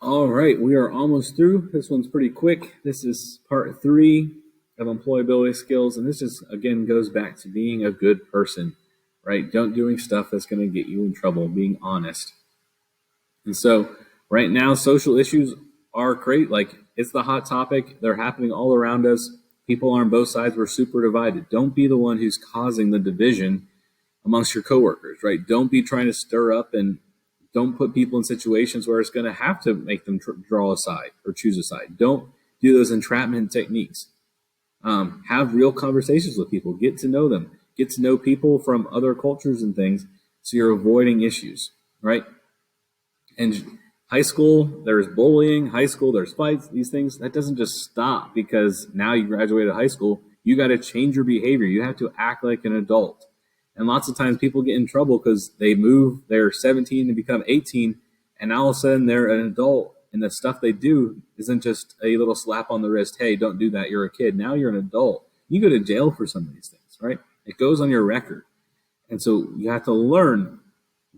All right, we are almost through. This one's pretty quick. This is part 3 of employability skills, and this just again goes back to being a good person, right? Don't doing stuff that's going to get you in trouble, being honest. And so right now, social issues are great. Like, it's the hot topic. They're happening all around us. People on both sides. We're super divided. Don't be the one who's causing the division amongst your coworkers, right? Don't be trying to stir up, and don't put people in situations where it's going to have to make them draw a side or choose a side. Don't do those entrapment techniques. Have real conversations with people. Get to know them. Get to know people from other cultures and things, so you're avoiding issues, right? And high school, there's bullying. High school, there's fights. These things, that doesn't just stop because now you graduated high school. You got to change your behavior. You have to act like an adult. And lots of times people get in trouble because they move, they're 17 and become 18, and all of a sudden they're an adult, and the stuff they do isn't just a little slap on the wrist, hey, don't do that, you're a kid. Now you're an adult. You go to jail for some of these things, right? It goes on your record. And so you have to learn,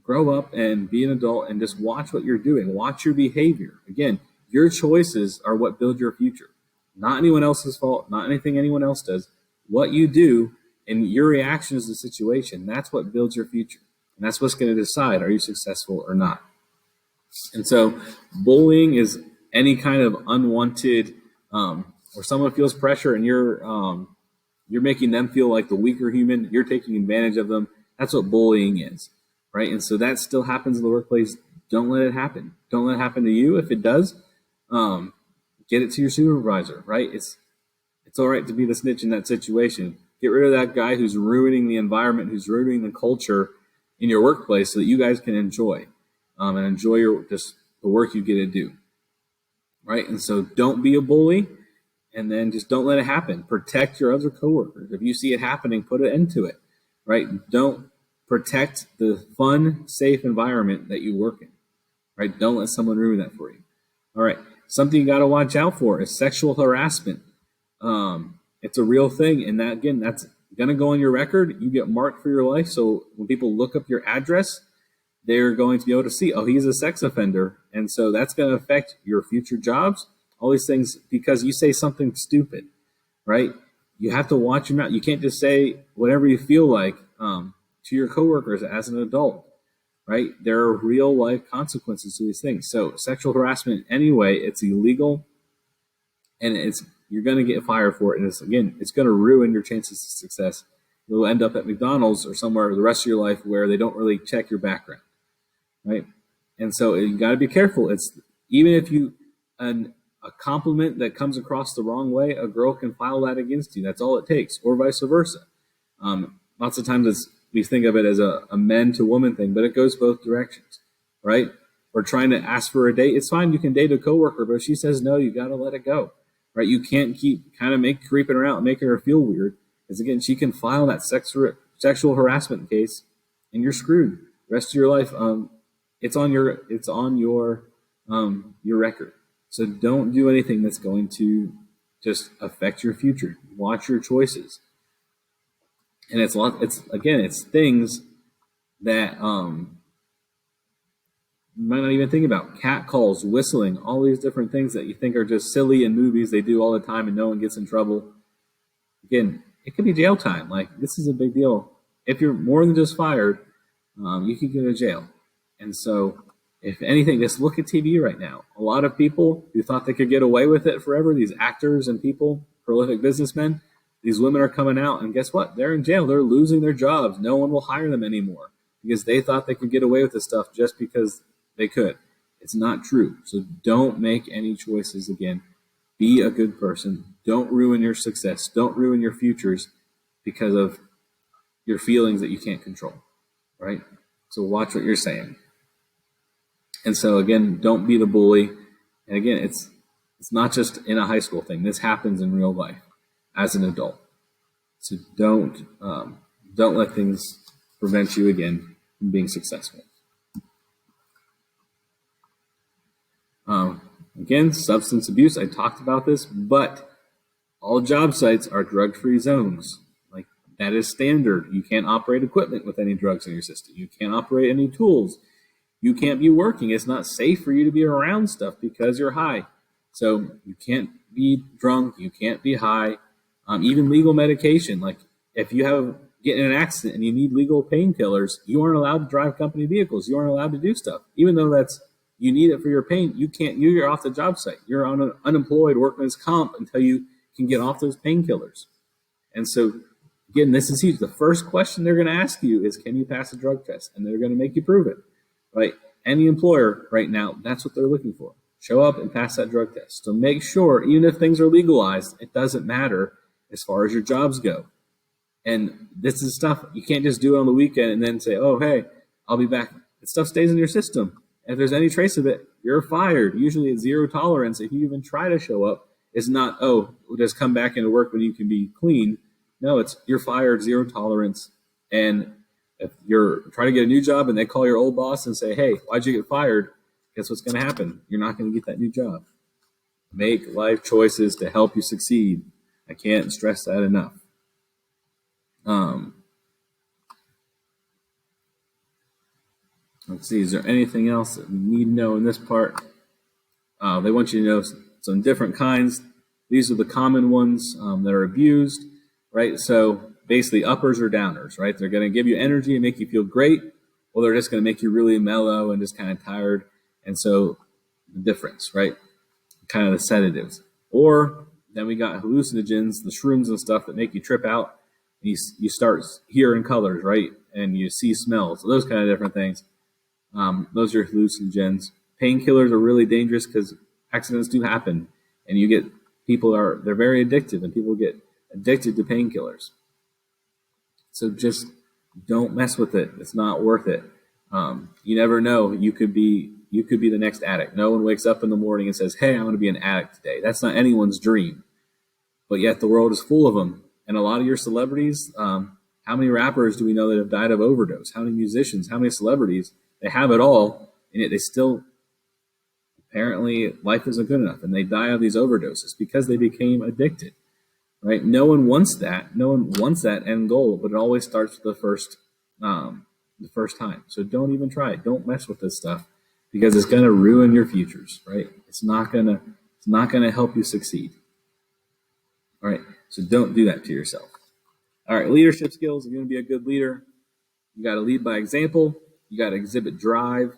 grow up and be an adult, and just watch what you're doing. Watch your behavior. Again, your choices are what build your future. Not anyone else's fault, not anything anyone else does. What you do and your reaction is the situation. That's what builds your future. And that's what's going to decide, are you successful or not? And so bullying is any kind of unwanted, or someone feels pressure and you're making them feel like the weaker human. You're taking advantage of them. That's what bullying is, right? And so that still happens in the workplace. Don't let it happen. Don't let it happen to you. If it does, get it to your supervisor, right? It's all right to be the snitch in that situation. Get rid of that guy who's ruining the environment, who's ruining the culture in your workplace, so that you guys can enjoy and enjoy just the work you get to do, right? And so don't be a bully, and then just don't let it happen. Protect your other coworkers. If you see it happening, put an end to it, right? Don't protect the fun, safe environment that you work in, right? Don't let someone ruin that for you. All right, something you got to watch out for is sexual harassment. It's a real thing, and that, again, that's going to go on your record. You get marked for your life, so when people look up your address, they're going to be able to see, oh, he's a sex offender, and so that's going to affect your future jobs, all these things, because you say something stupid, right? You have to watch your mouth. You can't just say whatever you feel like to your coworkers as an adult, right? There are real life consequences to these things. So sexual harassment, anyway, it's illegal, and you're going to get fired for it. And it's going to ruin your chances of success. You'll end up at McDonald's or somewhere the rest of your life where they don't really check your background, right? And so you got to be careful. It's even if a compliment that comes across the wrong way, a girl can file that against you. That's all it takes, or vice versa. Lots of times we think of it as a men to woman thing, but it goes both directions, right? Or trying to ask for a date. It's fine. You can date a coworker, but if she says no, you got to let it go. Right, you can't keep kind of creeping her out, making her feel weird. Because again, she can file that sexual harassment case, and you're screwed the rest of your life. It's on your record. So don't do anything that's going to just affect your future. Watch your choices. And it's things that you might not even think about. Cat calls, whistling, all these different things that you think are just silly in movies. They do all the time and no one gets in trouble. Again, it could be jail time. Like, this is a big deal. If you're more than just fired, you could go to jail. And so, if anything, just look at TV right now. A lot of people who thought they could get away with it forever, these actors and people, prolific businessmen, these women are coming out, and guess what? They're in jail. They're losing their jobs. No one will hire them anymore because they thought they could get away with this stuff just because they could. It's not true. So don't make any choices again. Be a good person. Don't ruin your success. Don't ruin your futures because of your feelings that you can't control, right? So watch what you're saying. And so again, don't be the bully. And again, it's not just in a high school thing. This happens in real life as an adult. So don't let things prevent you again from being successful. Again, substance abuse, I talked about this, but all job sites are drug-free zones. Like, that is standard. You can't operate equipment with any drugs in your system. You can't operate any tools. You can't be working. It's not safe for you to be around stuff because you're high. So you can't be drunk. You can't be high. Even legal medication. Like if you get in an accident and you need legal painkillers, you aren't allowed to drive company vehicles. You aren't allowed to do stuff, even though you need it for your pain. You can't. You're off the job site. You're on an unemployed workman's comp until you can get off those painkillers. And so, again, this is huge. The first question they're going to ask you is, can you pass a drug test? And they're going to make you prove it, right? Any employer right now, that's what they're looking for. Show up and pass that drug test. So make sure, even if things are legalized, it doesn't matter as far as your jobs go. And this is stuff you can't just do it on the weekend and then say, oh, hey, I'll be back. This stuff stays in your system. And if there's any trace of it, you're fired. Usually it's zero tolerance. If you even try to show up, it's not, oh, we'll just come back into work when you can be clean. No, it's you're fired, zero tolerance. And if you're trying to get a new job and they call your old boss and say, hey, why'd you get fired? Guess what's going to happen? You're not going to get that new job. Make life choices to help you succeed. I can't stress that enough. Let's see, is there anything else that we need to know in this part? They want you to know some different kinds. These are the common ones that are abused, right? So basically uppers or downers, right? They're going to give you energy and make you feel great, or they're just going to make you really mellow and just kind of tired. And so the difference, right? Kind of the sedatives. Or then we got hallucinogens, the shrooms and stuff that make you trip out. You start hearing colors, right? And you see smells, so those kind of different things. Those are hallucinogens. Painkillers are really dangerous because accidents do happen, and you get they're very addictive, and people get addicted to painkillers. So just don't mess with it. It's not worth it. You never know. You could be the next addict. No one wakes up in the morning and says, "Hey, I'm going to be an addict today." That's not anyone's dream, but yet the world is full of them. And a lot of your celebrities, how many rappers do we know that have died of overdose? How many musicians? How many celebrities? They have it all, and yet they still, apparently, life isn't good enough, and they die of these overdoses because they became addicted, right? No one wants that. No one wants that end goal, but it always starts with the first time. So don't even try it. Don't mess with this stuff because it's going to ruin your futures, right? It's not gonna help you succeed. All right, so don't do that to yourself. All right, leadership skills. If you're going to be a good leader, you got to lead by example. You got to exhibit drive,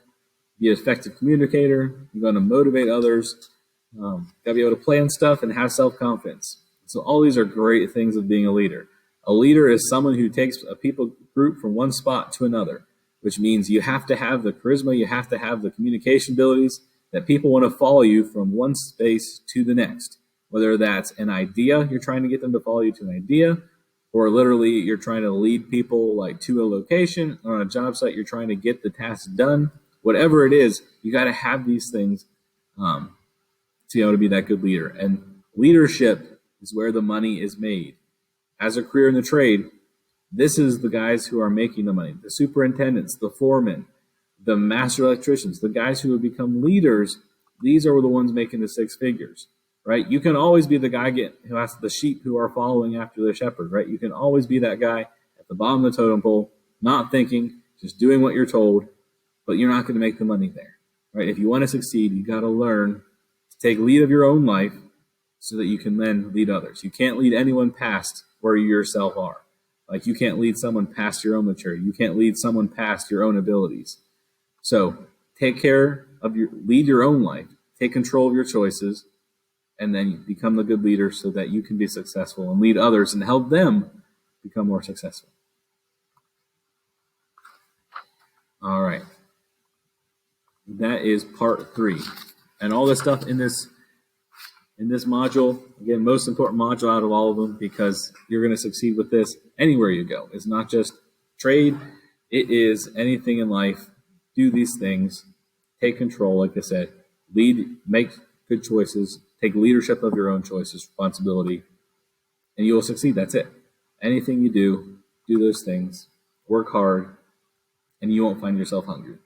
be an effective communicator. You're going to motivate others. Got to be able to plan stuff and have self-confidence. So all these are great things of being a leader. A leader is someone who takes a people group from one spot to another, which means you have to have the charisma, you have to have the communication abilities that people want to follow you from one space to the next. Whether that's an idea, you're trying to get them to follow you to an idea, or literally you're trying to lead people like to a location, or on a job site, you're trying to get the task done. Whatever it is, you got to have these things to be able to be that good leader. And leadership is where the money is made. As a career in the trade, this is the guys who are making the money. The superintendents, the foremen, the master electricians, the guys who have become leaders, these are the ones making the six figures. Right? You can always be the guy who has the sheep who are following after the shepherd, right? You can always be that guy at the bottom of the totem pole, not thinking, just doing what you're told, but you're not going to make the money there, right? If you want to succeed, you got to learn to take lead of your own life so that you can then lead others. You can't lead anyone past where you yourself are. Like you can't lead someone past your own maturity. You can't lead someone past your own abilities. So lead your own life, take control of your choices, and then become the good leader so that you can be successful and lead others and help them become more successful. All right. That is part 3. And all this stuff in this module, again, most important module out of all of them because you're going to succeed with this anywhere you go. It's not just trade. It is anything in life. Do these things. Take control, like I said. Lead, make good choices. Take leadership of your own choices, responsibility, and you will succeed. That's it. Anything you do those things, work hard, and you won't find yourself hungry.